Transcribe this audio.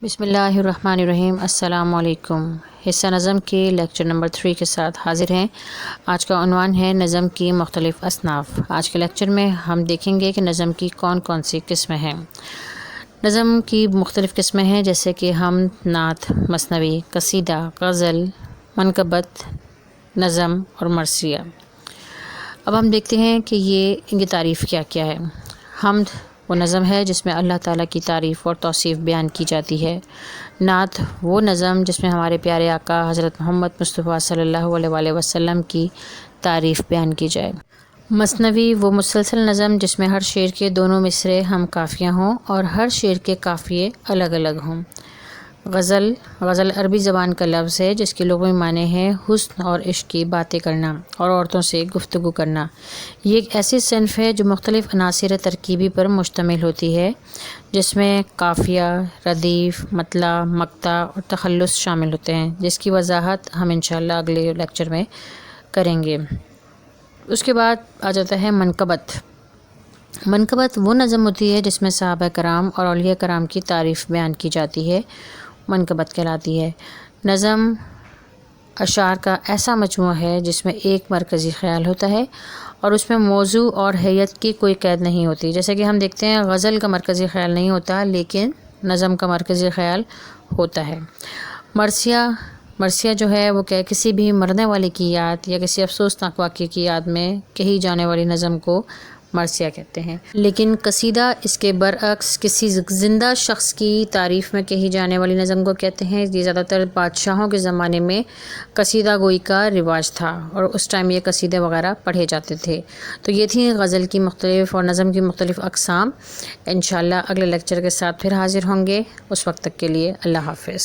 بسم اللہ الرحمن الرحیم۔ السلام علیکم۔ حصہ نظم کے لیکچر نمبر 3 کے ساتھ حاضر ہیں۔ آج کا عنوان ہے نظم کی مختلف اصناف۔ آج کے لیکچر میں ہم دیکھیں گے کہ نظم کی کون کون سی قسمیں ہیں۔ نظم کی مختلف قسمیں ہیں جیسے کہ حمد، نعت، مثنوی، قصیدہ، غزل، منقبت، نظم اور مرثیہ۔ اب ہم دیکھتے ہیں کہ ان کی تعریف کیا کیا ہے۔ حمد وہ نظم ہے جس میں اللہ تعالیٰ کی تعریف اور توصیف بیان کی جاتی ہے۔ نعت وہ نظم جس میں ہمارے پیارے آقا حضرت محمد مصطفیٰ صلی اللہ علیہ وآلہ وسلم کی تعریف بیان کی جائے۔ مثنوی وہ مسلسل نظم جس میں ہر شعر کے دونوں مصرے ہم قافیہ ہوں اور ہر شعر کے قافیے الگ الگ ہوں۔ غزل عربی زبان کا لفظ ہے جس کے لغوی معنی ہے حسن اور عشق کی باتیں کرنا اور عورتوں سے گفتگو کرنا۔ یہ ایک ایسی صنف ہے جو مختلف عناصر ترکیبی پر مشتمل ہوتی ہے جس میں قافیہ، ردیف، مطلع، مقطع اور تخلص شامل ہوتے ہیں، جس کی وضاحت ہم انشاءاللہ اگلے لیکچر میں کریں گے۔ اس کے بعد آ جاتا ہے منقبت۔ منقبت وہ نظم ہوتی ہے جس میں صحابہ کرام اور اولیاء کرام کی تعریف بیان کی جاتی ہے، منقبت کہلاتی ہے۔ نظم اشعار کا ایسا مجموعہ ہے جس میں ایک مرکزی خیال ہوتا ہے اور اس میں موضوع اور حیت کی کوئی قید نہیں ہوتی۔ جیسے کہ ہم دیکھتے ہیں غزل کا مرکزی خیال نہیں ہوتا لیکن نظم کا مرکزی خیال ہوتا ہے۔ مرثیہ جو ہے وہ کسی بھی مرنے والے کی یاد یا کسی افسوسناک واقعے کی یاد میں کہی جانے والی نظم کو مرثیہ کہتے ہیں۔ لیکن قصیدہ اس کے برعکس کسی زندہ شخص کی تعریف میں کہی جانے والی نظم کو کہتے ہیں۔ یہ زیادہ تر بادشاہوں کے زمانے میں قصیدہ گوئی کا رواج تھا اور اس ٹائم یہ قصیدے وغیرہ پڑھے جاتے تھے۔ تو یہ تھی غزل کی مختلف اور نظم کی مختلف اقسام۔ انشاءاللہ اگلے لیکچر کے ساتھ پھر حاضر ہوں گے۔ اس وقت تک کے لیے اللہ حافظ۔